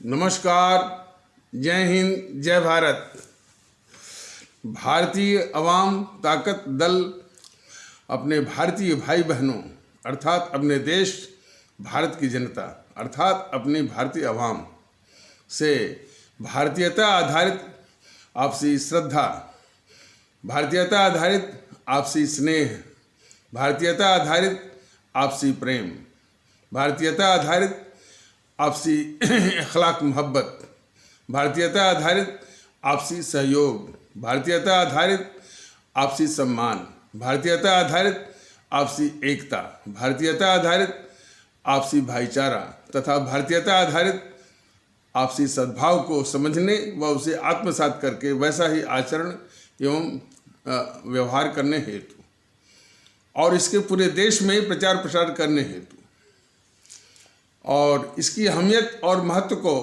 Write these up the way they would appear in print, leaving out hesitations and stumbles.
नमस्कार, जय हिंद, जय भारत। भारतीय अवाम ताकत दल अपने भारतीय भाई बहनों अर्थात अपने देश भारत की जनता अर्थात अपनी भारतीय अवाम से भारतीयता आधारित आपसी श्रद्धा, भारतीयता आधारित आपसी स्नेह, भारतीयता आधारित आपसी प्रेम, भारतीयता आधारित आपसी अखलाक मोहब्बत, भारतीयता आधारित आपसी सहयोग, भारतीयता आधारित आपसी सम्मान, भारतीयता आधारित आपसी एकता, भारतीयता आधारित आपसी भाईचारा तथा भारतीयता आधारित आपसी सद्भाव को समझने व उसे आत्मसात करके वैसा ही आचरण एवं व्यवहार करने हेतु और इसके पूरे देश में प्रचार प्रसार करने हेतु और इसकी अहमियत और महत्व को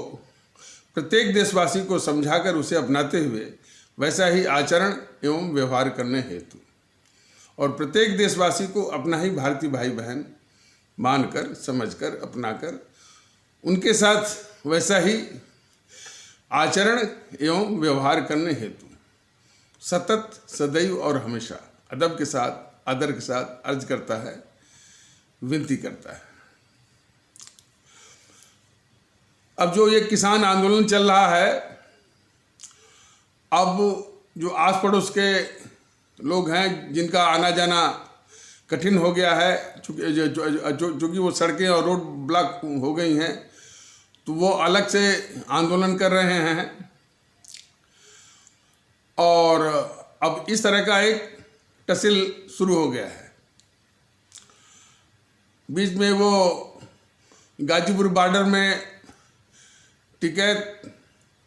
प्रत्येक देशवासी को समझाकर उसे अपनाते हुए वैसा ही आचरण एवं व्यवहार करने हेतु और प्रत्येक देशवासी को अपना ही भारतीय भाई बहन मानकर, समझकर, अपनाकर उनके साथ वैसा ही आचरण एवं व्यवहार करने हेतु सतत, सदैव और हमेशा अदब के साथ, आदर के साथ अर्ज करता है, विनती करता है। अब जो ये किसान आंदोलन चल रहा है, अब जो आस पड़ोस के लोग हैं जिनका आना जाना कठिन हो गया है, चूँकि वो सड़कें और रोड ब्लॉक हो गई हैं, तो वो अलग से आंदोलन कर रहे हैं और अब इस तरह का एक टसिल शुरू हो गया है। बीच में वो गाजीपुर बॉर्डर में टिकैत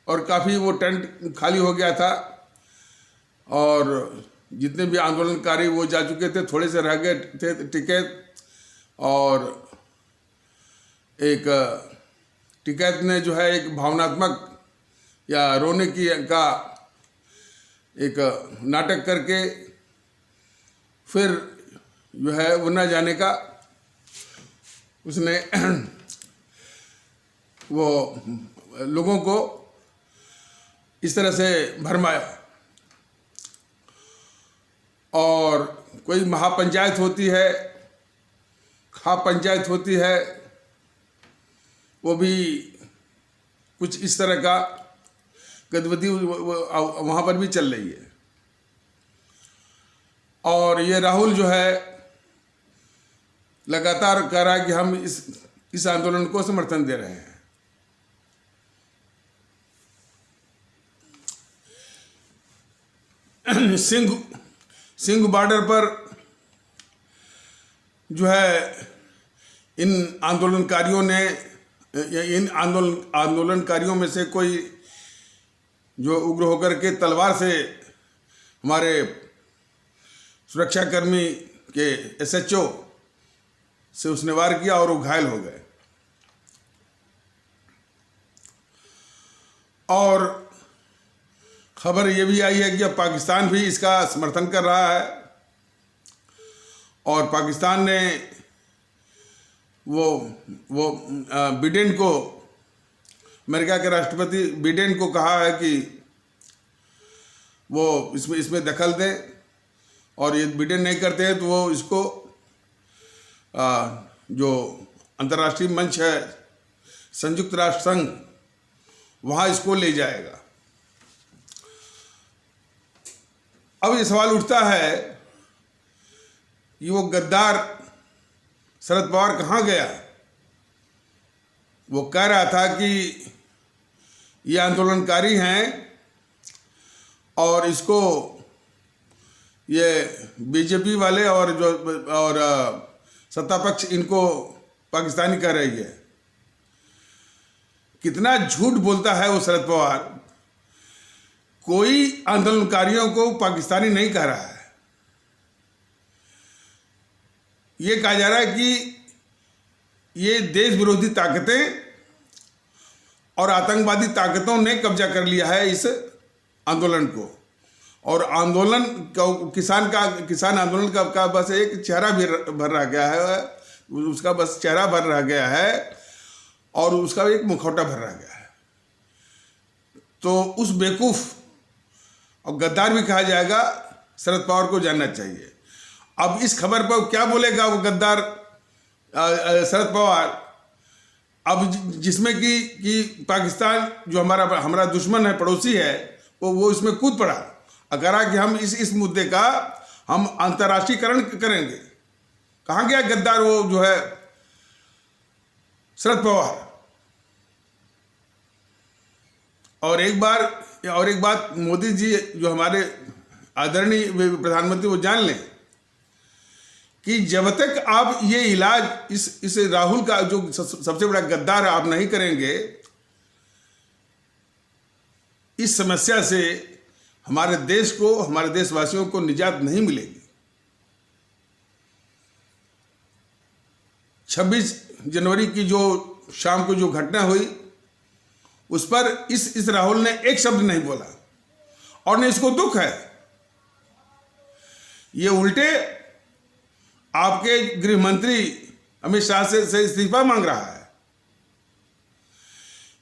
और काफ़ी वो टेंट खाली हो गया था और जितने भी आंदोलनकारी वो जा चुके थे, थोड़े से रह गए थे टिकैत और एक टिकैत ने जो है एक भावनात्मक या रोने की का एक नाटक करके फिर जो है वो न जाने का उसने वो लोगों को इस तरह से भरमाया और कोई महापंचायत होती है, खा पंचायत होती है, वो भी कुछ इस तरह का गतिविधि वहाँ पर भी चल रही है। और ये राहुल जो है लगातार कह रहा है कि हम इस आंदोलन को समर्थन दे रहे हैं। सिंघ बॉर्डर पर जो है इन आंदोलनकारियों में से कोई जो उग्र होकर के तलवार से हमारे सुरक्षाकर्मी के SHO से उसने वार किया और वो घायल हो गए। और खबर ये भी आई है कि अब पाकिस्तान भी इसका समर्थन कर रहा है और पाकिस्तान ने वो बिडेन को, अमेरिका के राष्ट्रपति बिडेन को कहा है कि वो इसमें दखल दें और ये बिडेन नहीं करते हैं तो वो इसको जो अंतर्राष्ट्रीय मंच है संयुक्त राष्ट्र संघ, वहाँ इसको ले जाएगा। अब ये सवाल उठता है कि वो गद्दार शरद पवार कहाँ गया? वो कह रहा था कि ये आंदोलनकारी हैं और इसको ये बीजेपी वाले और सत्ता पक्ष इनको पाकिस्तानी कह रही है। कितना झूठ बोलता है वो शरद पवार। कोई आंदोलनकारियों को पाकिस्तानी नहीं कह रहा है। ये कहा जा रहा है कि ये देश विरोधी ताकतें और आतंकवादी ताकतों ने कब्जा कर लिया है इस आंदोलन को और आंदोलन किसान आंदोलन का बस एक चेहरा भी भर रह गया है, उसका बस चेहरा भर रह गया है और उसका एक मुखौटा भर रह गया है। तो उस बेवकूफ़ और गद्दार भी कहा जाएगा शरद पवार को जानना चाहिए। अब इस खबर पर क्या बोलेगा वो गद्दार शरद पवार, अब जिसमें कि पाकिस्तान जो हमारा दुश्मन है, पड़ोसी है, वो इसमें कूद पड़ा और कहा कि हम इस मुद्दे का हम अंतर्राष्ट्रीयकरण करेंगे। कहाँ गया गद्दार वो जो है शरद पवार। और एक बात मोदी जी जो हमारे आदरणीय प्रधानमंत्री वो जान लें कि जब तक आप ये इलाज इस राहुल का जो सबसे बड़ा गद्दार है आप नहीं करेंगे, इस समस्या से हमारे देश को, हमारे देशवासियों को निजात नहीं मिलेगी। 26 जनवरी की जो शाम को जो घटना हुई उस पर इस राहुल ने एक शब्द नहीं बोला और न इसको दुख है। ये उल्टे आपके गृह मंत्री अमित शाह से इस्तीफा मांग रहा है।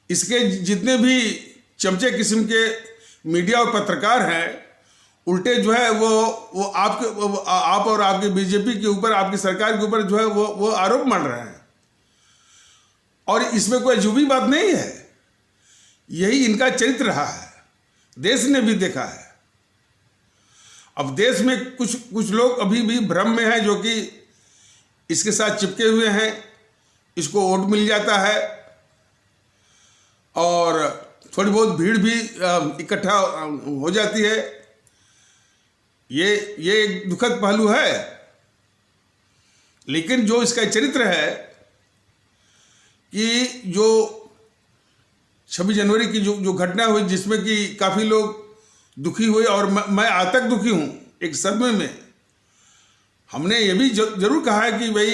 इसके जितने भी चमचे किस्म के मीडिया और पत्रकार हैं उल्टे जो है वो आप और आपके बीजेपी के ऊपर, आपकी सरकार के ऊपर जो है वो आरोप मान रहे हैं। और इसमें कोई अजूबी बात नहीं है, यही इनका चरित्र रहा है, देश ने भी देखा है। अब देश में कुछ लोग अभी भी भ्रम में हैं जो कि इसके साथ चिपके हुए हैं, इसको वोट मिल जाता है और थोड़ी बहुत भीड़ भी इकट्ठा हो जाती है। ये एक दुखद पहलू है, लेकिन जो इसका चरित्र है कि जो 26 जनवरी की जो घटना हुई जिसमें कि काफ़ी लोग दुखी हुए और मैं आज तक दुखी हूँ, एक सदमे में। हमने ये भी जरूर कहा है कि भाई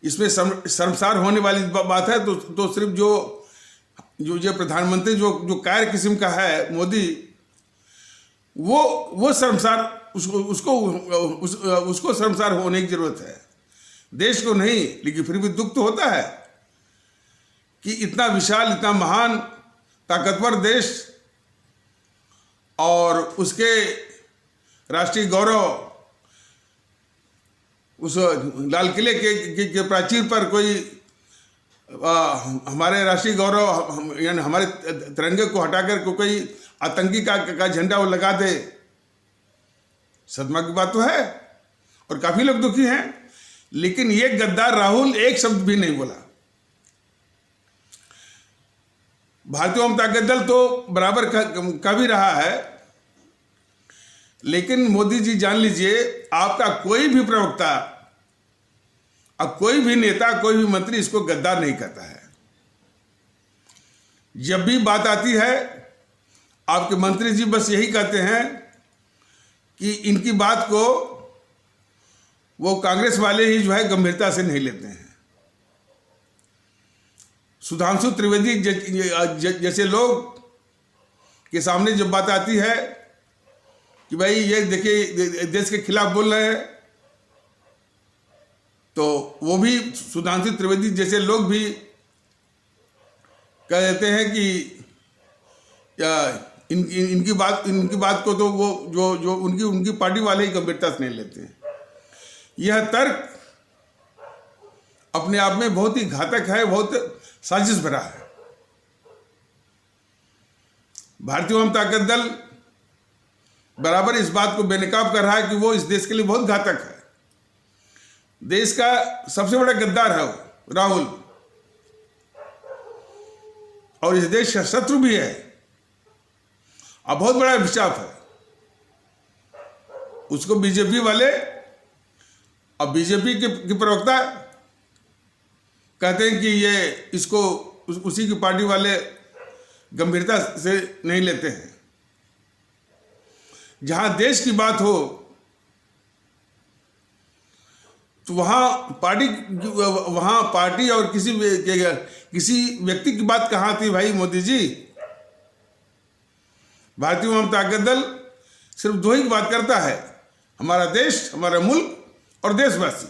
इसमें शर्मसार होने वाली बात है तो सिर्फ जो प्रधानमंत्री जो कायर किस्म का है मोदी, वो शर्मसार उसको शर्मसार होने की जरूरत है, देश को नहीं। लेकिन फिर भी दुख तो होता है कि इतना विशाल, इतना महान, ताकतवर देश और उसके राष्ट्रीय गौरव, उस लाल किले के प्राचीर पर कोई हमारे राष्ट्रीय गौरव यानी हमारे तिरंगे को हटाकर कोई आतंकी का झंडा वो लगा दे, सदमा की बात तो है और काफी लोग दुखी हैं। लेकिन ये गद्दार राहुल एक शब्द भी नहीं बोला। भारतीय जनता दल तो बराबर का भी रहा है, लेकिन मोदी जी जान लीजिए, आपका कोई भी प्रवक्ता, अब कोई भी नेता, कोई भी मंत्री इसको गद्दार नहीं कहता है। जब भी बात आती है आपके मंत्री जी बस यही कहते हैं कि इनकी बात को वो कांग्रेस वाले ही जो है गंभीरता से नहीं लेते हैं। सुधांशु त्रिवेदी जैसे लोग के सामने जब बात आती है कि भाई ये देखिए देश के खिलाफ बोल रहे हैं, तो वो भी सुधांशु त्रिवेदी जैसे लोग भी कह देते हैं कि इनकी बात को तो वो जो उनकी पार्टी वाले ही गंभीरता से नहीं लेते हैं। यह तर्क अपने आप में बहुत ही घातक है, बहुत साजिश भरा है। भारतीय जनता दल बराबर इस बात को बेनकाब कर रहा है कि वो इस देश के लिए बहुत घातक है। देश का सबसे बड़ा गद्दार है वो राहुल, और इस देश का शत्रु भी है और बहुत बड़ा अभिशाप है। उसको बीजेपी वाले और बीजेपी के प्रवक्ता कहते हैं कि ये इसको उसी की पार्टी वाले गंभीरता से नहीं लेते हैं। जहां देश की बात हो तो वहां पार्टी और किसी व्यक्ति की बात कहां थी भाई मोदी जी। भारतीय जनता दल सिर्फ दो ही बात करता है, हमारा देश, हमारा मुल्क और देशवासी।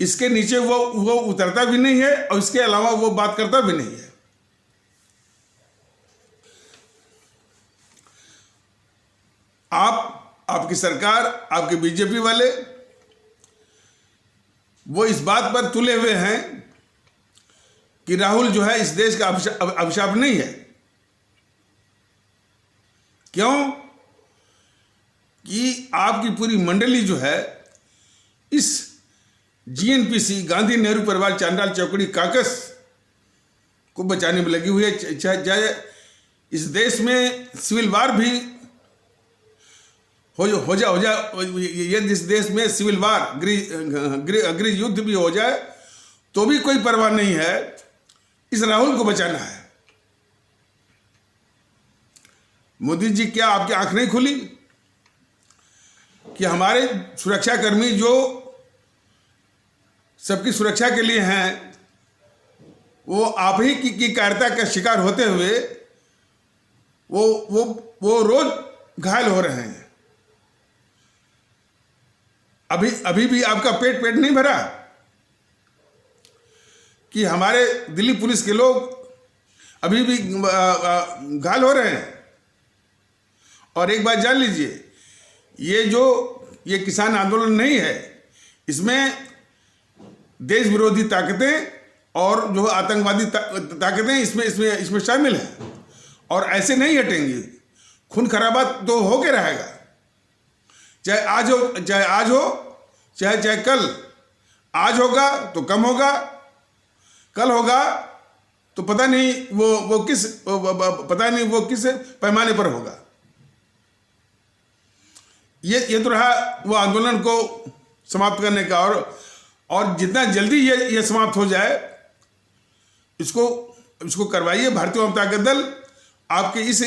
इसके नीचे वो उतरता भी नहीं है और इसके अलावा वो बात करता भी नहीं है। आपकी सरकार, आपके बीजेपी वाले वो इस बात पर तुले हुए हैं कि राहुल जो है इस देश का अभिशाप नहीं है। क्यों? कि आपकी पूरी मंडली जो है इस जीएनपीसी, गांधी नेहरू परिवार चांडाल चौकड़ी काकस को बचाने में लगी हुई है। चाहे इस देश में सिविल वार भी हो जाए, यदि इस देश में सिविल वार, गृह युद्ध भी हो जाए तो भी कोई परवाह नहीं है, इस राहुल को बचाना है। मोदी जी, क्या आपकी आंख नहीं खुली कि हमारे सुरक्षाकर्मी जो सबकी सुरक्षा के लिए हैं, वो आप ही की कायरता का शिकार होते हुए वो रोज घायल हो रहे हैं। अभी भी आपका पेट नहीं भरा कि हमारे दिल्ली पुलिस के लोग अभी भी घायल हो रहे हैं। और एक बात जान लीजिए, ये किसान आंदोलन नहीं है, इसमें देश विरोधी ताकतें और जो आतंकवादी ताकतें इसमें शामिल हैं और ऐसे नहीं हटेंगी। खून खराबा तो होके रहेगा, चाहे आज हो चाहे कल। आज होगा तो कम होगा, कल होगा तो पता नहीं वो किस पैमाने पर होगा। ये तो रहा वो आंदोलन को समाप्त करने का। और जितना जल्दी ये समाप्त हो जाए, इसको करवाइए। भारतीय जनता पार्टी दल आपकी इस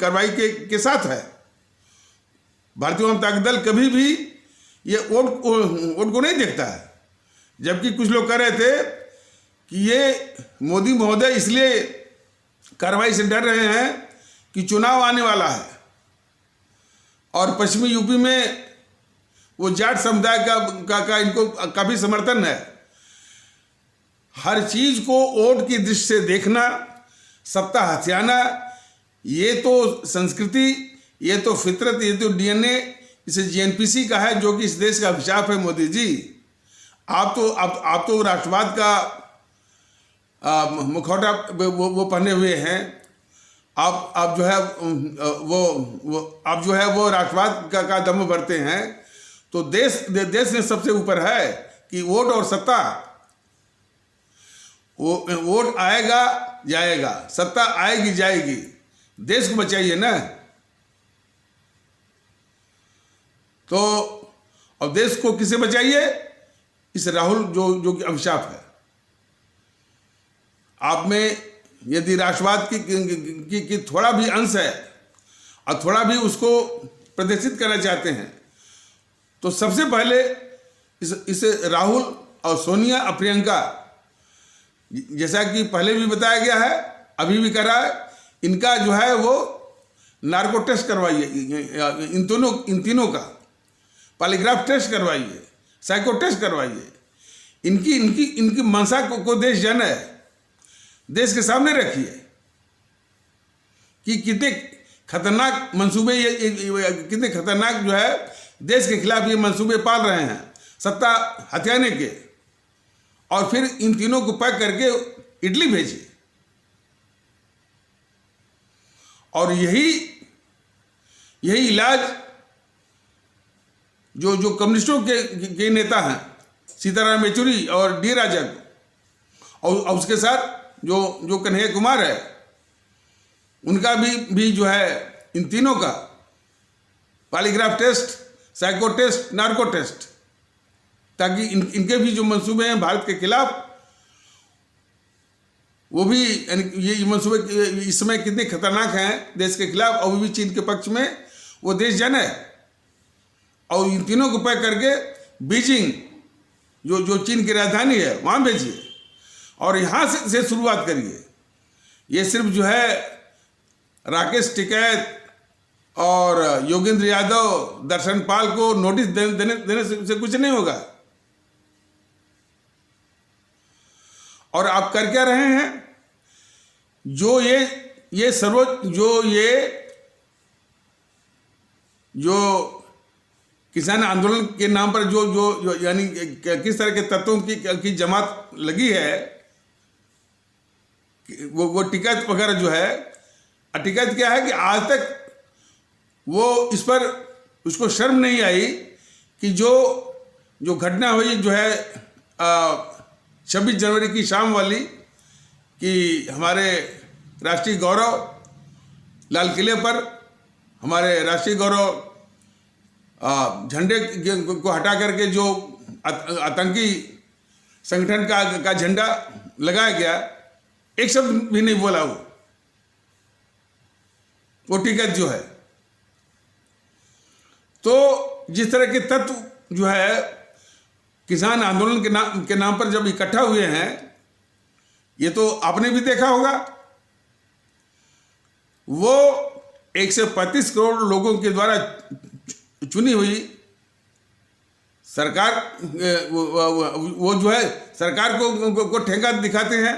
कार्रवाई के साथ है। भारतीय जनता पार्टी दल कभी भी ये वोट को नहीं देखता है। जबकि कुछ लोग कह रहे थे कि ये मोदी महोदय इसलिए कार्रवाई से डर रहे हैं कि चुनाव आने वाला है और पश्चिमी यूपी में वो जाट समुदाय का इनको काफी समर्थन है। हर चीज को वोट की दृष्टि से देखना, सत्ता हथियाना, ये तो संस्कृति, ये तो फितरत, ये तो डीएनए इसे जीएनपीसी का है, जो कि इस देश का अभिशाप है। मोदी जी, आप तो राष्ट्रवाद का मुखौटा वो पहने हुए हैं। आप जो है वो राष्ट्रवाद का दम भरते हैं। तो देश में सबसे ऊपर है कि वोट और सत्ता। वोट आएगा जाएगा, सत्ता आएगी जाएगी, देश को बचाइए ना। तो अब देश को किसे बचाइए? इस राहुल जो कि अभिशाप है। आप में यदि राष्ट्रवाद की थोड़ा भी अंश है और थोड़ा भी उसको प्रदर्शित करना चाहते हैं, तो सबसे पहले इस राहुल और सोनिया और प्रियंका, जैसा कि पहले भी बताया गया है, अभी भी कर रहा है, इनका जो है वो नार्को टेस्ट करवाइए। इन तीनों का पॉलीग्राफ टेस्ट करवाइए, साइको टेस्ट करवाइए। इनकी मंशा को देश जाने, देश के सामने रखिए कि कितने खतरनाक मंसूबे, कितने खतरनाक जो है देश के खिलाफ ये मंसूबे पाल रहे हैं, सत्ता हथियाने के। और फिर इन तीनों को पैक करके इटली भेजिए। और यही इलाज जो कम्युनिस्टों के नेता हैं, सीताराम येचुरी और डी राजा को, और उसके साथ जो कन्हैया कुमार है, उनका भी जो है इन तीनों का polygraph test, psycho test, narco test, ताकि इनके भी जो मंसूबे हैं भारत के खिलाफ, वो भी, ये मंसूबे इस समय कितने खतरनाक हैं देश के खिलाफ, और वो भी चीन के पक्ष में, वो देश जाने। और इन तीनों को पैक करके बीजिंग, जो चीन की राजधानी है, वहाँ भेजिए और यहाँ से शुरुआत करिए। ये सिर्फ जो है राकेश टिकैत और योगेंद्र यादव, दर्शन पाल को नोटिस देने से कुछ नहीं होगा। और आप कर क्या रहे हैं? जो ये जो किसान आंदोलन के नाम पर जो जो यानी किस तरह के तत्वों की जमात लगी है, वो टिकैत वगैरह जो है, टिकैत क्या है कि आज तक वो इस पर उसको शर्म नहीं आई कि जो घटना हुई जो है 26 जनवरी की शाम वाली, कि हमारे राष्ट्रीय गौरव लाल किले पर हमारे राष्ट्रीय गौरव झंडे को हटा करके जो आतंकी संगठन का झंडा लगाया गया, एक शब्द भी नहीं बोला वो टिकैत जो है। तो जिस तरह के तत्व जो है किसान आंदोलन के नाम पर जब इकट्ठा हुए हैं, ये तो आपने भी देखा होगा। वो 135 करोड़ लोगों के द्वारा चुनी हुई सरकार, वो जो है सरकार को ठेंगा दिखाते हैं,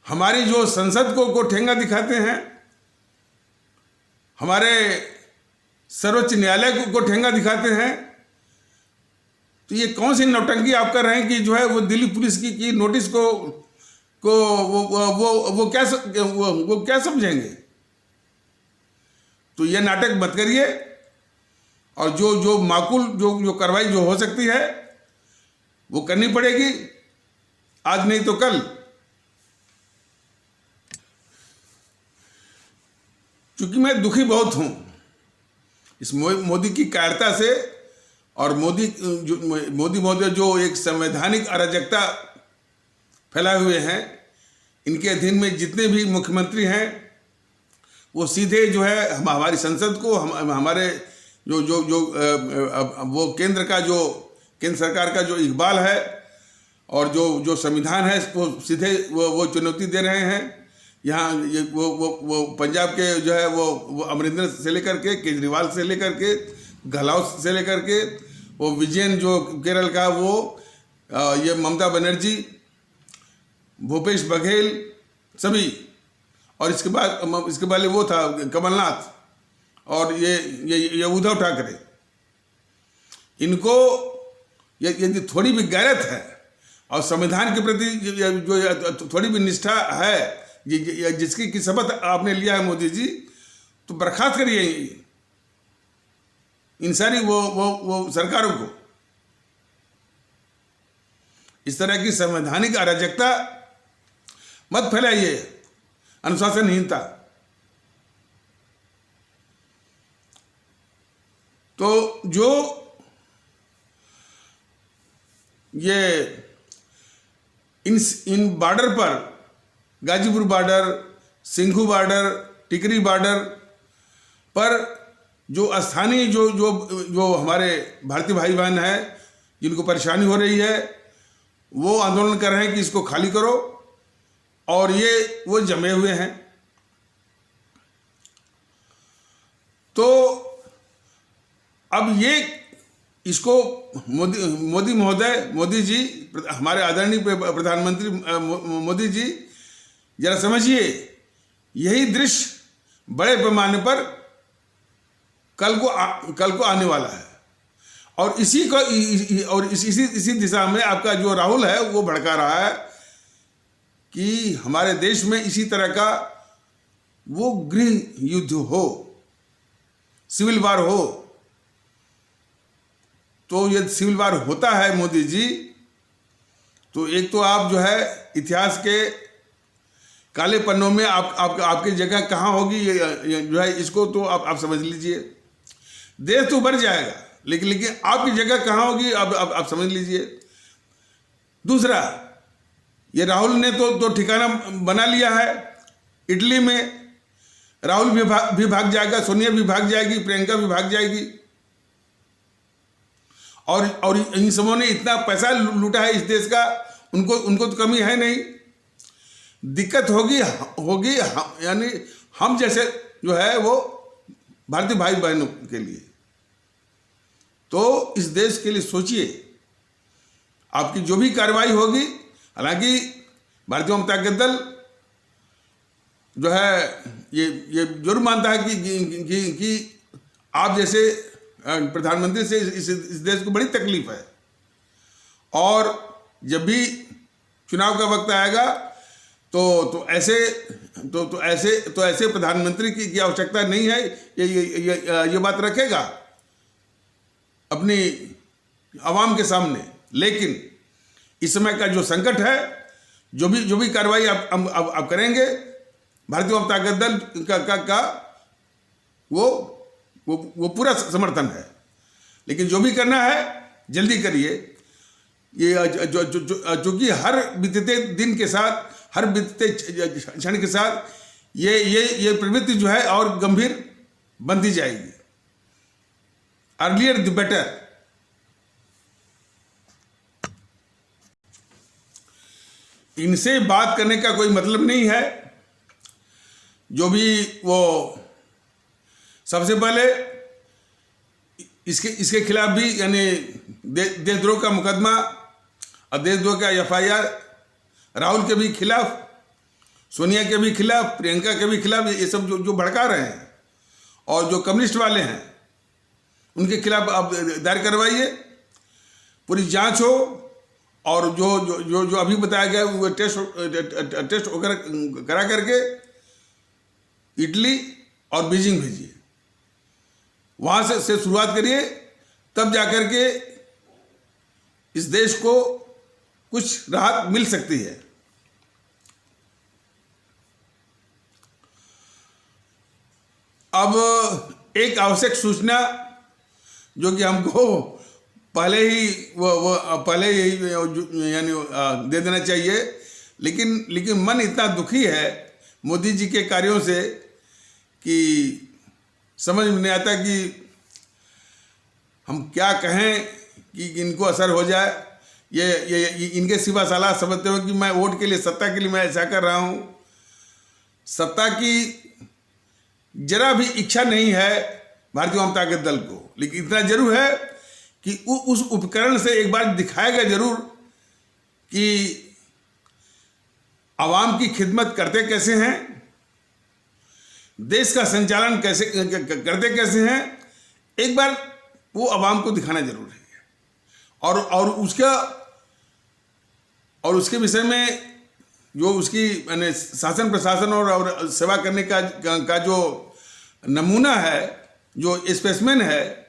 हमारी जो संसद को ठेंगा दिखाते हैं, हमारे सर्वोच्च न्यायालय को ठेंगा दिखाते हैं। तो ये कौन सी नौटंकी आप कर रहे हैं कि जो है वो दिल्ली पुलिस की नोटिस को वो क्या समझेंगे। तो ये नाटक मत करिए, और जो माकूल जो कार्रवाई जो हो सकती है वो करनी पड़ेगी, आज नहीं तो कल। क्योंकि मैं दुखी बहुत हूं इस मोदी की कायरता से, और मोदी महोदय जो एक संवैधानिक अराजकता फैलाए हुए हैं, इनके अधीन में जितने भी मुख्यमंत्री हैं वो सीधे जो है हमारी संसद को, हमारे वो केंद्र सरकार का जो इकबाल है और जो संविधान है, वो सीधे वो चुनौती दे रहे हैं। यहाँ वो पंजाब के जो है वो अमरिंदर से लेकर के, केजरीवाल से लेकर के, गहलोत से लेकर के, वो विजयन जो केरल का, वो ये ममता बनर्जी, भूपेश बघेल, सभी, और इसके बाद वो था कमलनाथ, और ये उद्धव ठाकरे। इनको यदि थोड़ी भी गैरत है और संविधान के प्रति जो थोड़ी भी निष्ठा है, जिसकी की शपथ आपने लिया है मोदी जी, तो बर्खास्त करिए इन सारी वो सरकारों को। इस तरह की संवैधानिक अराजकता मत फैलाइए, अनुशासनहीनता। तो जो ये इन बॉर्डर पर, गाजीपुर बॉर्डर, सिंघू बॉर्डर, टिकरी बॉर्डर पर जो स्थानीय जो हमारे भारतीय भाई बहन हैं जिनको परेशानी हो रही है, वो आंदोलन कर रहे हैं कि इसको खाली करो, और ये वो जमे हुए हैं। तो अब ये इसको मोदी महोदय, मोदी जी, हमारे आदरणीय प्रधानमंत्री मोदी जी, जरा समझिए, यही दृश्य बड़े पैमाने पर कल को आने वाला है, और इसी दिशा में आपका जो राहुल है वो भड़का रहा है कि हमारे देश में इसी तरह का वो गृह युद्ध हो, सिविल वार हो। तो यदि सिविल वार होता है मोदी जी, तो एक तो आप जो है इतिहास के काले पन्नों में आपकी जगह कहाँ होगी, जो है इसको तो आप समझ लीजिए। देश तो बढ़ जाएगा, लेकिन आपकी जगह कहाँ होगी आप समझ लीजिए। दूसरा, ये राहुल ने तो ठिकाना बना लिया है इटली में। राहुल भी भाग जाएगा, सोनिया भी भाग जाएगी, प्रियंका भी भाग जाएगी, और इन सबों ने इतना पैसा लूटा है इस देश का, उनको तो कमी है नहीं। दिक्कत होगी यानी हम जैसे जो है वो भारतीय भाई बहनों के लिए। तो इस देश के लिए सोचिए, आपकी जो भी कार्रवाई होगी, हालांकि भारतीय जनता दल जो है ये जरूर मानता है कि आप जैसे प्रधानमंत्री से इस देश को बड़ी तकलीफ है, और जब भी चुनाव का वक्त आएगा तो ऐसे प्रधानमंत्री की आवश्यकता नहीं है। ये बात रखेगा अपनी आवाम के सामने। लेकिन इस समय का जो संकट है, जो भी कार्रवाई आप करेंगे, भारतीय वाम ताकत दल का वो पूरा समर्थन है। लेकिन जो भी करना है जल्दी करिए। ये जो कि हर बीतते दिन के साथ, हर बीतते क्षण के साथ ये प्रवृत्ति जो है और गंभीर बनती जाएगी। Earlier the better. इनसे बात करने का कोई मतलब नहीं है। जो भी वो सबसे पहले इसके खिलाफ भी यानी देशद्रोह का मुकदमा और देशद्रोह का FIR राहुल के भी खिलाफ, सोनिया के भी खिलाफ, प्रियंका के भी खिलाफ, ये सब जो भड़का रहे हैं और जो कम्युनिस्ट वाले हैं उनके खिलाफ आप दायर करवाइए, पूरी जांच हो। और जो अभी बताया गया वो टेस्ट वगैरह करा करके इटली और बीजिंग भेजिए, वहां से शुरुआत करिए, तब जाकर के इस देश को कुछ राहत मिल सकती है। अब एक आवश्यक सूचना जो कि हमको पहले ही यानी दे देना चाहिए, लेकिन मन इतना दुखी है मोदी जी के कार्यों से कि समझ में नहीं आता कि हम क्या कहें कि इनको असर हो जाए। ये इनके सिवा सलाह समझते हो कि मैं वोट के लिए, सत्ता के लिए मैं ऐसा कर रहा हूं। सत्ता की जरा भी इच्छा नहीं है भारतीय वाम ताकत दल को, लेकिन इतना जरूर है कि उस उपकरण से एक बार दिखाएगा जरूर कि आवाम की खिदमत करते कैसे हैं, देश का संचालन कैसे करते कैसे हैं। एक बार वो आवाम को दिखाना जरूर है। और उसके विषय में जो उसकी यानी शासन प्रशासन और सेवा करने का जो नमूना है, जो स्पेसिमेन है,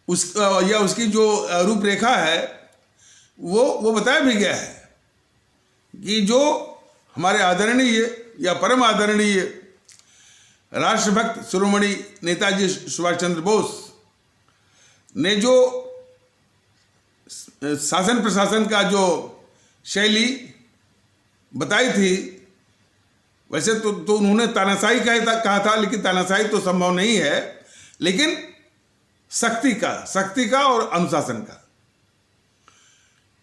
उसकी जो रूपरेखा है, वो बताया भी गया है कि जो हमारे आदरणीय या परम आदरणीय राष्ट्रभक्त शिरोमणि नेताजी सुभाष चंद्र बोस ने जो शासन प्रशासन का जो शैली बताई थी, वैसे तो उन्होंने तानाशाही कहा था, लेकिन तानाशाही तो संभव नहीं है, लेकिन शक्ति का और अनुशासन का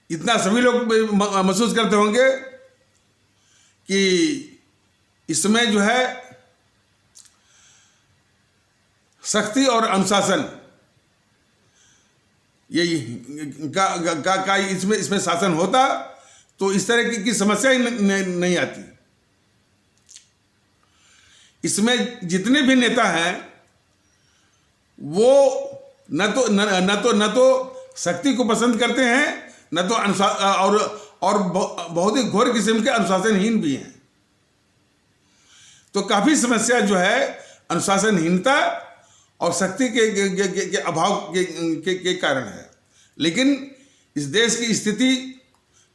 इतना सभी लोग महसूस करते होंगे कि इसमें जो है शक्ति और अनुशासन यही का इसमें शासन होता तो इस तरह की समस्या ही नहीं आती। इसमें जितने भी नेता हैं वो न तो शक्ति को पसंद करते हैं, न तो और बहुत ही घोर किस्म के अनुशासनहीन भी हैं। तो काफी समस्या जो है अनुशासनहीनता और शक्ति के अभाव के कारण है। लेकिन इस देश की स्थिति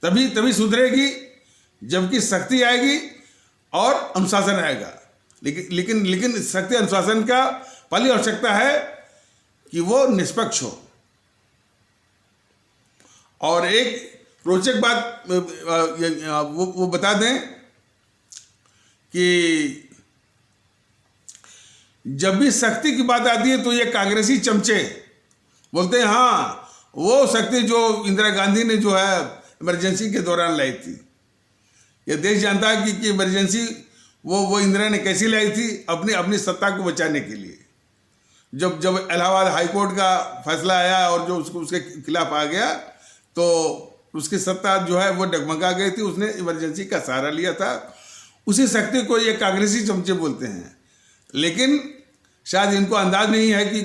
तभी सुधरेगी जबकि शक्ति आएगी और अनुशासन आएगा। लेकिन शक्ति अनुशासन का पहली आवश्यकता है कि वो निष्पक्ष हो। और एक रोचक बात वो बता दें कि जब भी शक्ति की बात आती है तो ये कांग्रेसी चमचे बोलते हैं हाँ वो शक्ति जो इंदिरा गांधी ने जो है इमरजेंसी के दौरान लाई थी। ये देश जानता है कि इमरजेंसी वो इंदिरा ने कैसी लाई थी, अपनी सत्ता को बचाने के लिए। जब इलाहाबाद हाईकोर्ट का फैसला आया और जो उसके खिलाफ आ गया तो उसकी सत्ता जो है वो डगमगा गई थी, उसने इमरजेंसी का सहारा लिया था। उसी शक्ति को ये कांग्रेसी चमचे बोलते हैं। लेकिन शायद इनको अंदाज नहीं है कि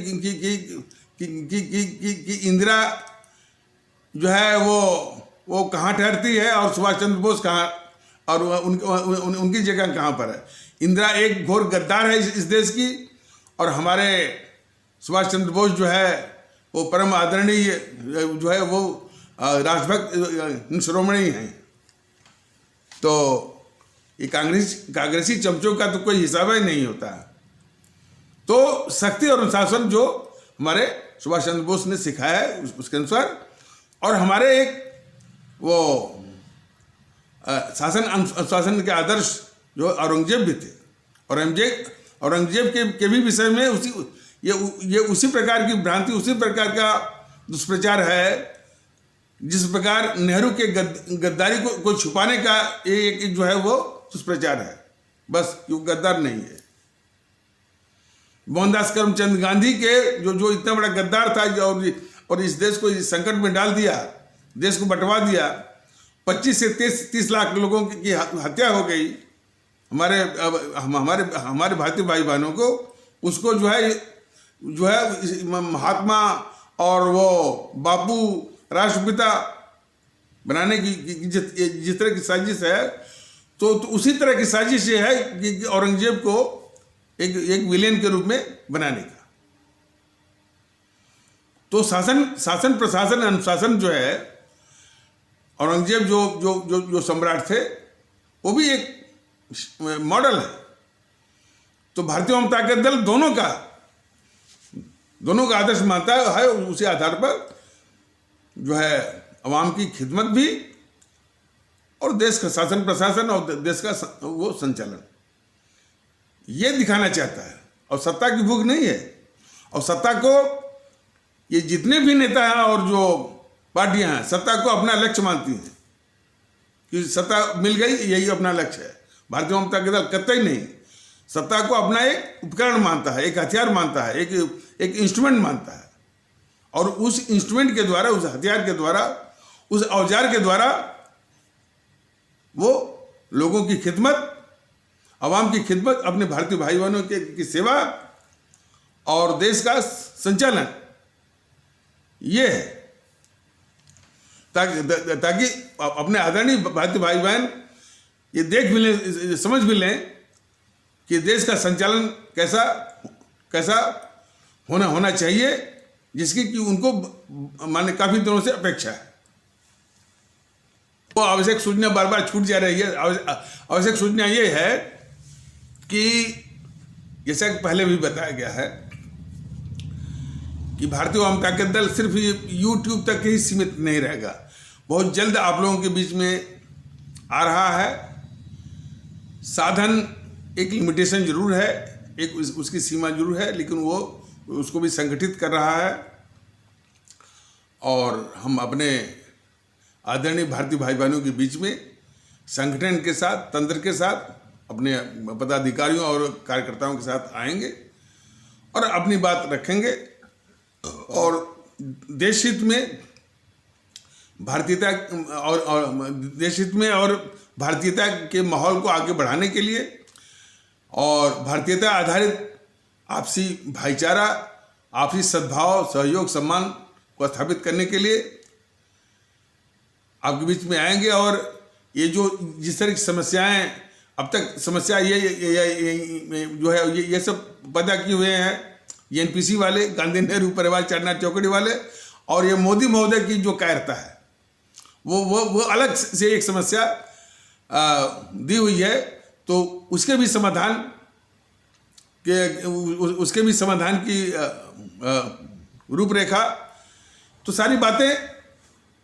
इंदिरा जो है वो कहाँ ठहरती है और सुभाष चंद्र बोस कहाँ, और उनकी जगह कहाँ पर है। इंदिरा एक घोर गद्दार है इस देश की, और हमारे सुभाष चंद्र बोस जो है वो परम आदरणीय जो है वो राष्ट्रभक्त शिरोमणि हैं। तो ये कांग्रेसी चमचों का तो कोई हिसाब ही नहीं होता। तो शक्ति और अनुशासन जो हमारे सुभाष चंद्र बोस ने सिखाया है उसके अनुसार, और हमारे एक वो शासन अनुशासन के आदर्श जो औरंगजेब भी थे, औरंगजेब के भी विषय में ये उसी प्रकार की भ्रांति, उसी प्रकार का दुष्प्रचार है जिस प्रकार नेहरू के गद्दारी को छुपाने का एक जो है वो दुष्प्रचार है, बस वो गद्दार नहीं है। मोहनदास करमचंद गांधी के जो इतना बड़ा गद्दार था और इस देश को इस संकट में डाल दिया, देश को बंटवा दिया, 25 से 30 लाख लोगों की हत्या हो गई हमारे भारतीय भाई बहनों को, उसको जो है महात्मा और वो बापू राष्ट्रपिता बनाने की जिस तरह की साजिश है, तो उसी तरह की साजिश ये है कि औरंगजेब को एक विलेन के रूप में बनाने का। तो शासन प्रशासन अनुशासन जो है, औरंगजेब जो सम्राट थे वो भी एक मॉडल है। तो भारतीय जनता दल दोनों का आदर्श मानता है, उसी आधार पर जो है अवाम की खिदमत भी और देश का शासन प्रशासन और देश का वो संचालन ये दिखाना चाहता है। और सत्ता की भूख नहीं है, और सत्ता को ये जितने भी नेता हैं और जो पार्टियां हैं सत्ता को अपना लक्ष्य मानती हैं कि सत्ता मिल गई यही अपना लक्ष्य है। भारतीय जनता दल कतई नहीं, सत्ता को अपना एक उपकरण मानता है, एक हथियार मानता है, एक इंस्ट्रूमेंट मानता है, और उस इंस्ट्रूमेंट के द्वारा, उस हथियार के द्वारा, उस औजार के द्वारा वो लोगों की खिदमत, आवाम की खिदमत, अपने भारतीय भाई बहनों की सेवा और देश का संचालन ये है, ताकि अपने आदरणीय भारतीय भाई बहन ये देख भी लें, समझ भी लें कि देश का संचालन कैसा होना चाहिए, जिसकी कि उनको माने काफी दिनों से अपेक्षा है। वो आवश्यक सूचना बार बार छूट जा रही है। आवश्यक सूचना ये है कि जैसा कि पहले भी बताया गया है कि भारतीय जनता दल सिर्फ यूट्यूब तक ही सीमित नहीं रहेगा, बहुत जल्द आप लोगों के बीच में आ रहा है। साधन एक लिमिटेशन जरूर है, एक उसकी सीमा जरूर है, लेकिन वो उसको भी संगठित कर रहा है। और हम अपने आदरणीय भारतीय भाई बहनों के बीच में संगठन के साथ, तंत्र के साथ, अपने पदाधिकारियों और कार्यकर्ताओं के साथ आएंगे और अपनी बात रखेंगे, और देश हित में भारतीयता और देश हित में और भारतीयता के माहौल को आगे बढ़ाने के लिए और भारतीयता आधारित आपसी भाईचारा, आपसी सद्भाव, सहयोग, सम्मान को स्थापित करने के लिए आपके बीच में आएंगे। और ये जो जिस तरह की समस्याएं अब तक समस्या ये जो है ये सब पैदा किए हुए हैं, ये एनपीसी वाले, गांधी नेहरू परिवार चारनाथ चौकड़ी वाले, और ये मोदी महोदय की जो कायरता है वो अलग से एक समस्या दी हुई है। तो उसके भी समाधान की रूपरेखा, तो सारी बातें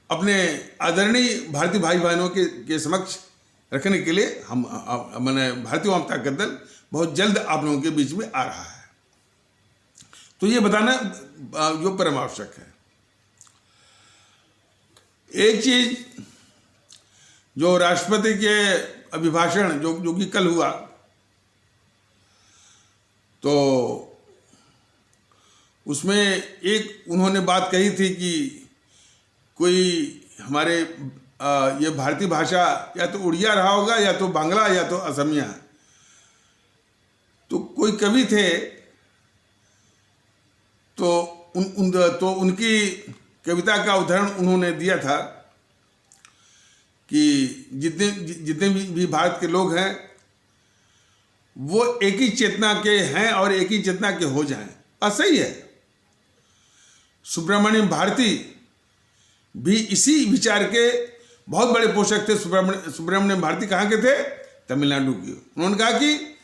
अपने आदरणीय भारतीय भाई बहनों के समक्ष रखने के लिए हम मैंने भारतीय जनता दल बहुत जल्द आप लोगों के बीच में आ रहा है। तो ये बताना जो परम आवश्यक है। एक चीज जो राष्ट्रपति के अभिभाषण जो कि कल हुआ, तो उसमें एक उन्होंने बात कही थी कि कोई हमारे ये भारतीय भाषा या तो उड़िया रहा होगा, या तो बांग्ला, या तो असमिया। तो कोई कवि थे तो तो उनकी कविता का उदाहरण उन्होंने दिया था कि जितने भी भारत के लोग हैं वो एक ही चेतना के हैं और एक ही चेतना के हो जाएं। और सही है। सुब्रमण्यम भारती भी इसी विचार के बहुत बड़े पोषक थे। सुब्रमण्यम भारती कहाँ के थे? तमिलनाडु के। उन्होंने कहा कि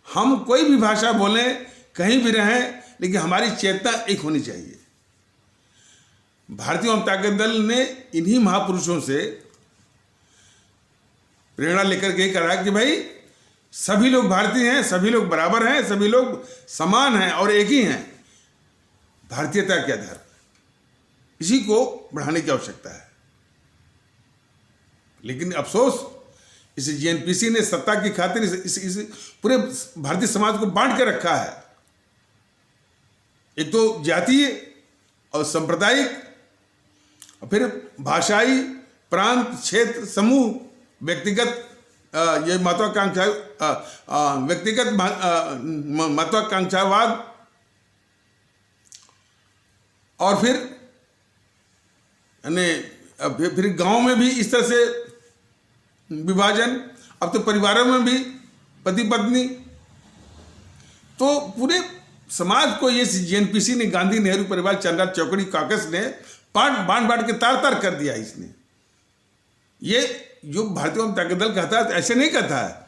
हम कोई भी भाषा बोलें, कहीं भी रहें, लेकिन हमारी चेतना एक होनी चाहिए। भारतीय जनता दल ने इन्हीं महापुरुषों से प्रेरणा लेकर के कहा कि भाई सभी लोग भारतीय हैं, सभी लोग बराबर हैं, सभी लोग समान हैं और एक ही हैं भारतीयता के आधार पर। इसी को बढ़ाने की आवश्यकता है। लेकिन अफसोस इस जेएनपीसी ने सत्ता की खातिर इस पूरे भारतीय समाज को बांट के रखा है। एक तो जातीय और सांप्रदायिक, और फिर भाषाई, प्रांत, क्षेत्र, समूह, व्यक्तिगत ये महत्वाकांक्षा, व्यक्तिगत महत्वाकांक्षावाद, और फिर गांव में भी इस तरह से विभाजन। अब तो परिवारों में भी पति पत्नी। तो पूरे समाज को ये जेएनपीसी ने, गांधी नेहरू परिवार चंद्रा चौकड़ी कॉकस ने बांट के तार कर दिया। इसने ये जो भारतीय जनता दल कहता है ऐसे नहीं कहता है,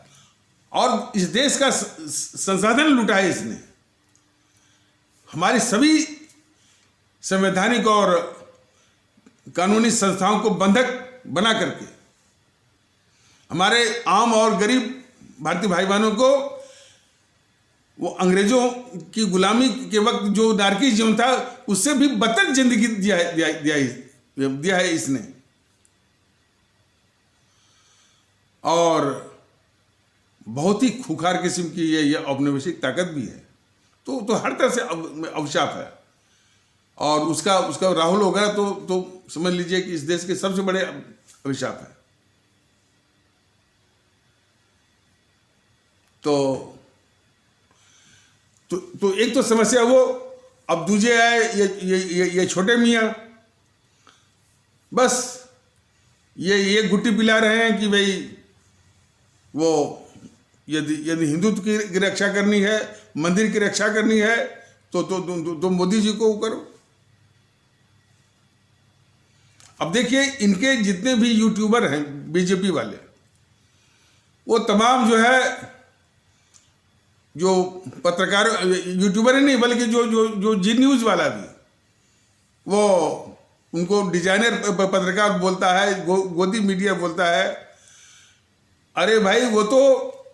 और इस देश का संसाधन लूटा है इसने। हमारी सभी संवैधानिक और कानूनी संस्थाओं को बंधक बना करके हमारे आम और गरीब भारतीय भाई बहनों को वो अंग्रेजों की गुलामी के वक्त जो नारकी जीवन था उससे भी बदतर जिंदगी दिया है इसने। और बहुत ही खूंखार किस्म की ये औपनिवेशिक ताकत भी है। तो हर तरह से अभिशाप है। और उसका राहुल वगैरह तो समझ लीजिए कि इस देश के सबसे बड़े अभिशाप है। तो एक तो समस्या वो, अब दूजे आए ये छोटे मियाँ, बस ये गुट्टी पिला रहे हैं कि भाई वो यदि हिंदुत्व की रक्षा करनी है, मंदिर की रक्षा करनी है तो मोदी जी को करो। अब देखिए इनके जितने भी यूट्यूबर हैं बीजेपी वाले, वो तमाम जो है, जो पत्रकार, यूट्यूबर ही नहीं बल्कि जो जी न्यूज़ वाला भी, वो उनको डिजाइनर पत्रकार बोलता है, गोदी मीडिया बोलता है। अरे भाई वो तो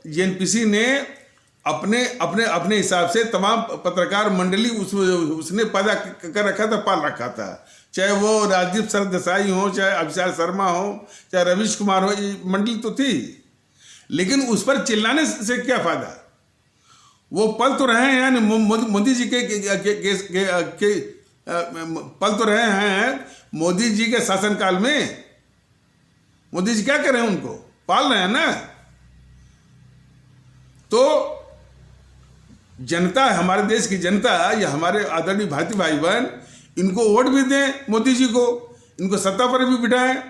जेएनपीसी ने अपने हिसाब से तमाम पत्रकार मंडली उसने पैदा कर रखा था, पाल रखा था। चाहे वो राजदीप सरदेसाई हो, चाहे अभिषेक शर्मा हो, चाहे रवीश कुमार हो, ये मंडली तो थी। लेकिन उस पर चिल्लाने से क्या फायदा? वो पल तो रहे हैं मोदी जी के पल तो रहे हैं मोदी जी के शासनकाल में। मोदी जी क्या कर रहे हैं? उनको पाल रहे हैं ना। तो जनता, हमारे देश की जनता या हमारे आदरणीय भारतीय भाई बहन, इनको वोट भी दें मोदी जी को, इनको सत्ता पर भी बिठाएं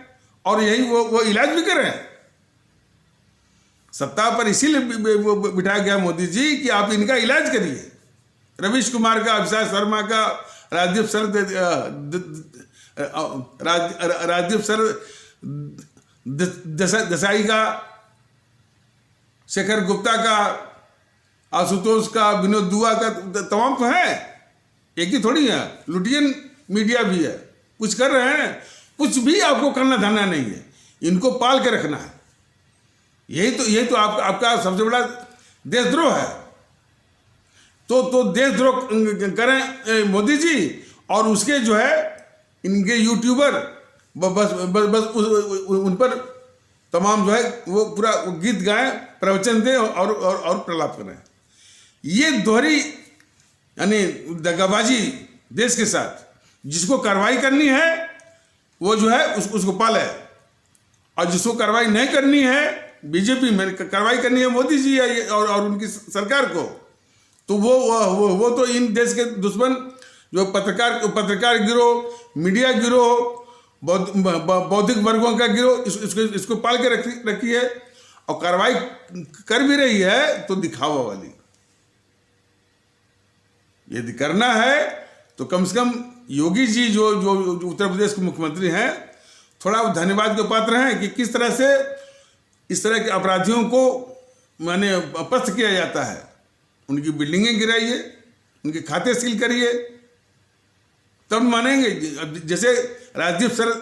और यही वो इलाज भी करें। सत्ता पर इसीलिए बिठाया गया मोदी जी कि आप इनका इलाज करिए। रवीश कुमार का, अभिषेक शर्मा का, राजदीप देसाई का, शेखर गुप्ता का, आशुतोष का, विनोद दुआ का, तमाम तो है, एक ही थोड़ी है। लुटियन मीडिया भी है, कुछ कर रहे हैं। कुछ भी आपको करना धरना नहीं है, इनको पाल के रखना है। यही तो आपका सबसे बड़ा देशद्रोह है। तो देशद्रोह करें मोदी जी, और उसके जो है इनके यूट्यूबर बस उन पर तमाम जो है वो पूरा गीत गाएं, प्रवचन दें और प्रलाप करें। ये दोहरी यानी दगाबाजी देश के साथ, जिसको कार्रवाई करनी है वो जो है उसको पाले, और जिसको कार्रवाई नहीं करनी है, बीजेपी में कार्रवाई करनी है मोदी जी और उनकी सरकार को, तो वो तो इन देश के दुश्मन जो पत्रकार गिरोह, मीडिया गिरोह, बौद्धिक वर्गों का गिरोह, इसको पाल के रखी है और कार्रवाई कर भी रही है तो दिखावा वाली। यदि करना है तो कम से कम योगी जी जो उत्तर प्रदेश के मुख्यमंत्री हैं, थोड़ा धन्यवाद के पात्र हैं कि किस तरह से इस तरह के अपराधियों को माने पस्त किया जाता है। उनकी बिल्डिंगें गिराइए, उनके खाते सील करिए, तब मानेंगे। जैसे राजदीप सर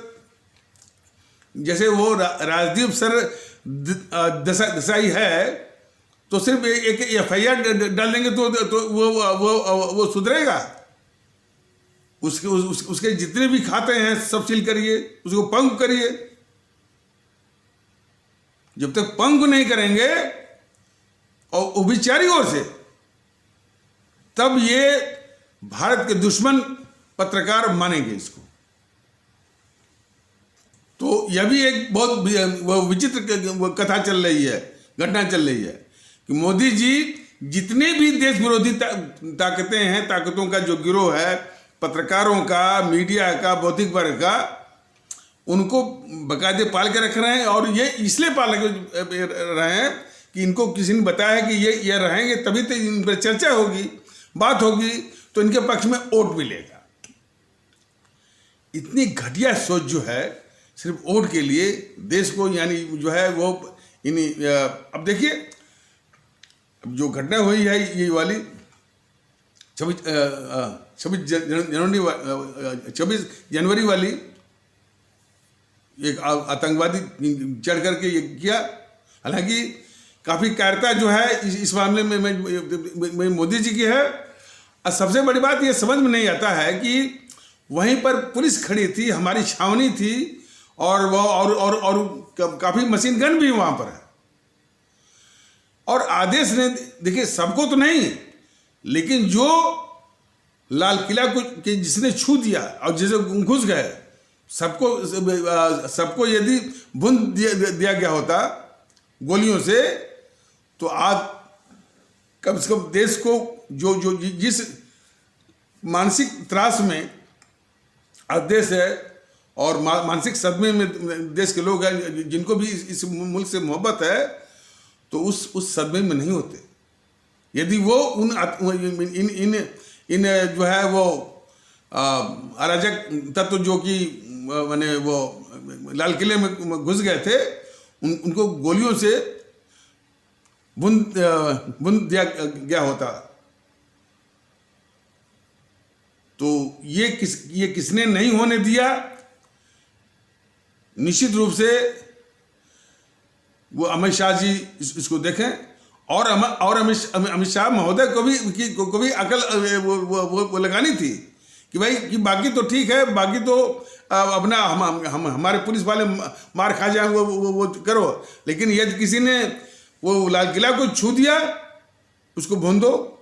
देसाई है, तो सिर्फ एक FIR डाल देंगे तो वो सुधरेगा? उसके जितने भी खाते हैं सब सील करिए, उसको पंग करिए। जब तक पंग नहीं करेंगे और वो भी चारी ओर से, तब ये भारत के दुश्मन पत्रकार मानेंगे इसको। तो यह भी एक बहुत विचित्र कथा चल रही है, घटना चल रही है कि मोदी जी जितने भी देश विरोधी ताकतें हैं, ताकतों का जो गिरोह है, पत्रकारों का, मीडिया का, बौद्धिक वर्ग का, उनको बाकायदे पाल के रख रहे हैं। और ये इसलिए पाल के रहे हैं कि इनको किसी ने बताया कि ये रहेंगे तभी तो इन पर चर्चा होगी, बात होगी, तो इनके पक्ष में वोट मिलेगा। इतनी घटिया सोच जो है, सिर्फ वोट के लिए देश को, यानी जो है वो अब देखिए जो घटना हुई है ये वाली 26 जनवरी वाली, एक आतंकवादी चढ़ करके ये किया। हालांकि काफ़ी कायरता जो है इस मामले में मोदी जी की है। और सबसे बड़ी बात ये समझ में नहीं आता है कि वहीं पर पुलिस खड़ी थी, हमारी छावनी थी, और वो और काफ़ी मशीन गन भी वहाँ पर है। और आदेश ने, देखिए सबको तो नहीं, लेकिन जो लाल किला को जिसने छू दिया और जिसे घुस गए, सबको यदि भून दिया गया होता गोलियों से, तो आज कम से कम देश को जो जिस मानसिक त्रास में आज देश है और मानसिक सदमे में देश के लोग हैं, जिनको भी इस मुल्क से मोहब्बत है, तो उस सदमे में नहीं होते यदि वो इन जो है वो अराजक तत्व जो कि माने वो लाल किले में घुस गए थे, उनको गोलियों से भून दिया गया होता। तो ये किसने नहीं होने दिया? निश्चित रूप से वो अमित शाह जी इसको देखें, और अमित शाह महोदय को भी अकल वो लगानी थी कि भाई कि बाकी तो ठीक है, बाकी तो अपना हमारे पुलिस वाले मार खा जाए वो करो, लेकिन यदि किसी ने वो लाल किला को छू दिया, उसको भून दो।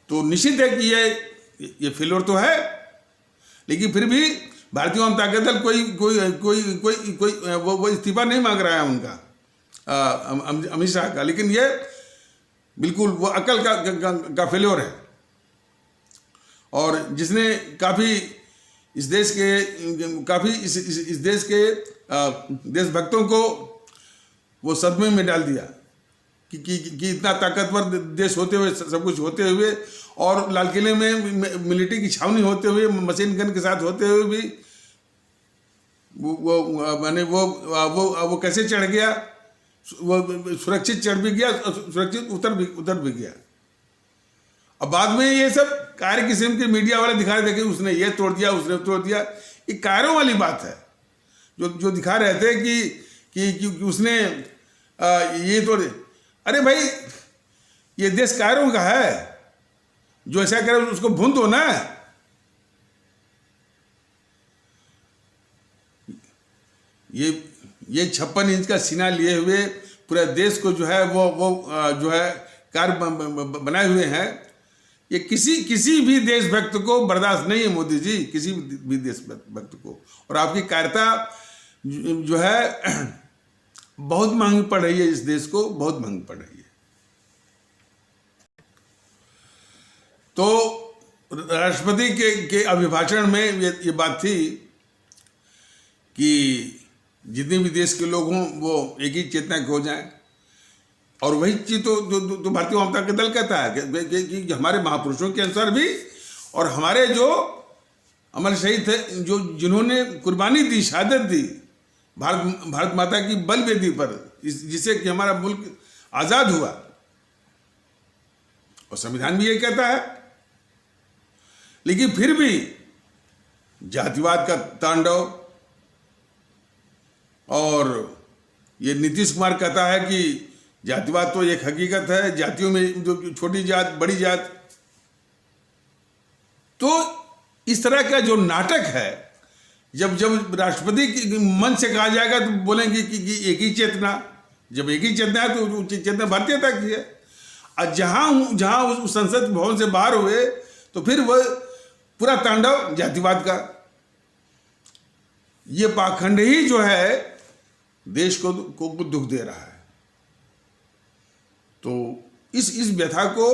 तो निश्चित है कि ये फेलियर तो है, लेकिन फिर भी भारतीय जनता दल कोई वो इस्तीफा नहीं मांग रहा है उनका, अमित शाह का, लेकिन ये बिल्कुल वो अकल का फेलियर है। और जिसने काफ़ी इस देश के देशभक्तों को वो सदमे में डाल दिया कि इतना ताकतवर देश होते हुए, सब कुछ होते हुए, और लाल किले में मिलिट्री की छावनी होते हुए, मशीन गन के साथ होते हुए भी वो कैसे चढ़ गया? वो सुरक्षित चढ़ भी गया, सुरक्षित उतर भी गया। अब बाद में ये सब कार्य किस्म के मीडिया वाले दिखा रहे थे कि उसने ये तोड़ दिया, उसने तोड़ दिया। ये कायरों वाली बात है जो दिखा रहे थे कि उसने ये तोड़। अरे भाई, ये देश कायरों का है, जो ऐसा करे उसको भून दो ना। ये 56 इंच का सीना लिए हुए पूरे देश को जो है वो जो है कार्य बनाए हुए हैं। ये किसी भी देशभक्त को बर्दाश्त नहीं है मोदी जी, किसी भी देशभक्त को। और आपकी कायरता जो है बहुत महंगी पड़ रही है, इस देश को बहुत महंगी पड़ रही है। तो राष्ट्रपति के अभिभाषण में ये बात थी कि जितने भी देश के लोग हों वो एक ही चेतना के हो जाएं, और वही चीज तो भारतीय जनता का दल कहता है कि हमारे महापुरुषों के अनुसार भी, और हमारे जो अमर शहीद थे, जो जिन्होंने कुर्बानी दी, शहादत दी भारत माता की बल वेदी पर, जिससे कि हमारा मुल्क आजाद हुआ, और संविधान भी ये कहता है। लेकिन फिर भी जातिवाद का तांडव, और ये नीतीश कुमार कहता है कि जातिवाद तो एक हकीकत है, जातियों में जो छोटी जात बड़ी जात, तो इस तरह का जो नाटक है, जब राष्ट्रपति के मन से कहा जाएगा तो बोलेंगे कि एक ही चेतना, जब एक ही चेतना है तो चेतना भारतीयता की है। और जहां उस संसद भवन से बाहर हुए तो फिर वह पूरा तांडव जातिवाद का, ये पाखंड ही जो है देश को दुख दे रहा है। तो इस व्यथा को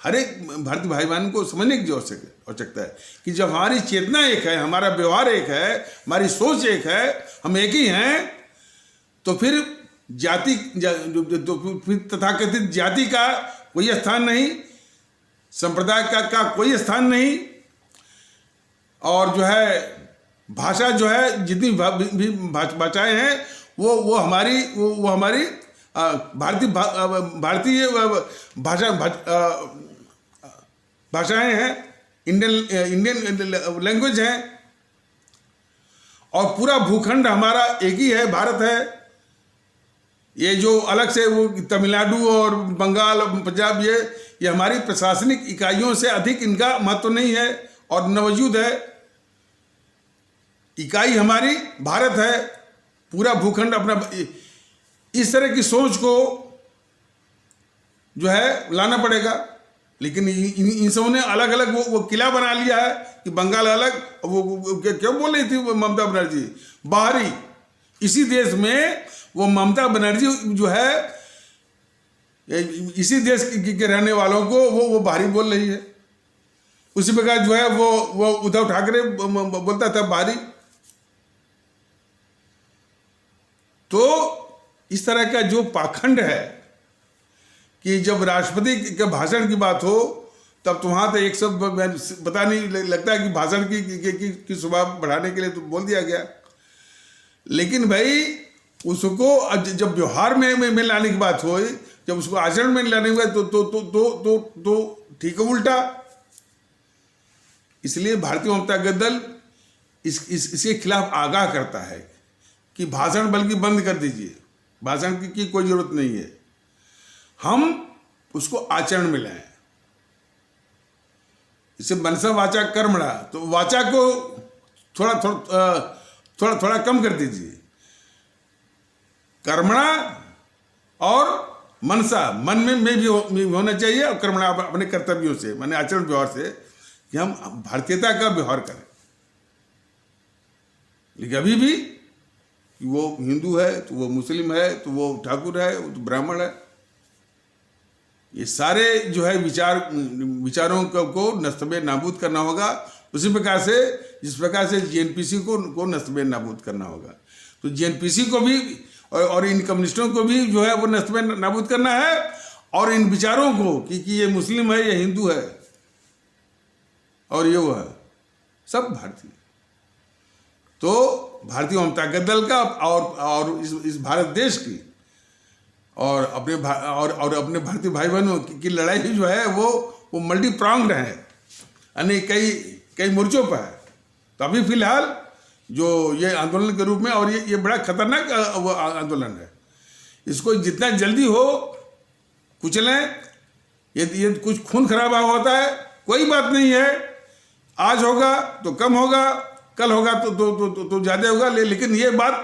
हर एक भारतीय भाई बहन को समझने की आवश्यकता है कि जब हमारी चेतना एक है, हमारा व्यवहार एक है, हमारी सोच एक है, हम एक ही हैं, तो फिर जाति फिर तथाकथित जाति का कोई स्थान नहीं, संप्रदाय का कोई स्थान नहीं, और जो है भाषा जो है, जितनी भी भाषाएं हैं वो हमारी भारतीय भाषाएं हैं, इंडियन लैंग्वेज हैं, और पूरा भूखंड हमारा एक ही है, भारत है। ये जो अलग से वो तमिलनाडु और बंगाल और पंजाब, ये हमारी प्रशासनिक इकाइयों से अधिक इनका महत्व नहीं है और नवजूद है। इकाई हमारी भारत है, पूरा भूखंड अपना। इस तरह की सोच को जो है लाना पड़ेगा। लेकिन इन सबों ने अलग अलग वो किला बना लिया है कि बंगाल अलग, वो क्यों बोल रही थी ममता बनर्जी बाहरी, इसी देश में वो ममता बनर्जी जो है इसी देश के रहने वालों को वो बाहरी बोल रही है। उसी प्रकार जो है वो उद्धव ठाकरे बोलता था बाहरी। तो इस तरह का जो पाखंड है कि जब राष्ट्रपति के भाषण की बात हो तब तो वहाँ तो एक सब पता नहीं लगता है कि भाषण की शोभा बढ़ाने के लिए तो बोल दिया गया। लेकिन भाई उसको जब व्यवहार में लाने की बात हो, जब उसको आचरण में लाने की बात तो ठीक है उल्टा। इसलिए भारतीय जनता दल इसके खिलाफ आगाह करता है कि भाषण बल्कि बंद कर दीजिए, भाषण की कोई जरूरत नहीं है, हम उसको आचरण में लाएं। इसे मनसा वाचा कर्मणा, तो वाचा को थोड़ा कम कर दीजिए। कर्मणा और मनसा, मन में भी होना चाहिए, और कर्मणा अपने कर्तव्यों से, माने आचरण व्यवहार से, कि हम भारतीयता का व्यवहार करें। लेकिन अभी भी वो हिंदू है तो वो मुस्लिम है तो वो ठाकुर है, वो तो ब्राह्मण है, ये सारे जो है विचारों को नस्तबे नाबूद करना होगा। उसी प्रकार से जिस प्रकार से जेएनपीसी को नस्तबे नाबूद करना होगा, तो जेएनपीसी को भी और इन कम्युनिस्टों को भी जो है वो नस्तबे नाबूद करना है, और इन विचारों को कि ये मुस्लिम है, ये हिंदू है और ये वो है, सब भारतीय। तो भारतीय जनता दल का और इस भारत देश की और अपने भारतीय भाई बहनों की लड़ाई जो है वो मल्टी प्रांग्ड है, यानी कई मोर्चों पर है। तो अभी फिलहाल जो ये आंदोलन के रूप में, और ये बड़ा खतरनाक आंदोलन है, इसको जितना जल्दी हो कुचलें। ये कुछ खून खराबा होता है, कोई बात नहीं है, आज होगा तो कम होगा, कल होगा तो ज़्यादा होगा। लेकिन ये बात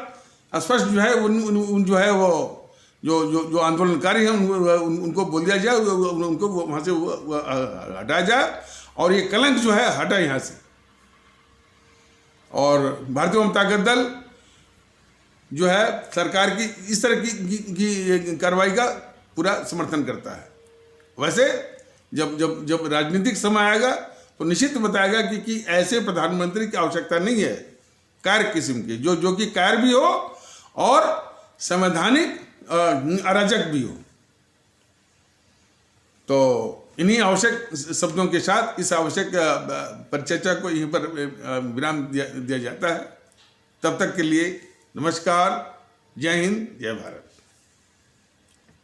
स्पष्ट जो है उन जो है वो जो आंदोलनकारी हैं उनको बोल दिया जाए, उनको वहाँ से हटाया जाए, और ये कलंक जो है हटा यहाँ से। और भारतीय जनता दल जो है सरकार की इस तरह की कार्रवाई का पूरा समर्थन करता है। वैसे जब जब जब राजनीतिक समय आएगा तो निश्चित बताएगा कि ऐसे प्रधानमंत्री की आवश्यकता नहीं है, कार्य किस्म की, जो कि कार्य भी हो और संवैधानिक अराजक भी हो। तो इन्हीं आवश्यक शब्दों के साथ इस आवश्यक परिचर्चा को यहीं पर विराम दिया जाता है। तब तक के लिए नमस्कार, जय हिंद, जय भारत।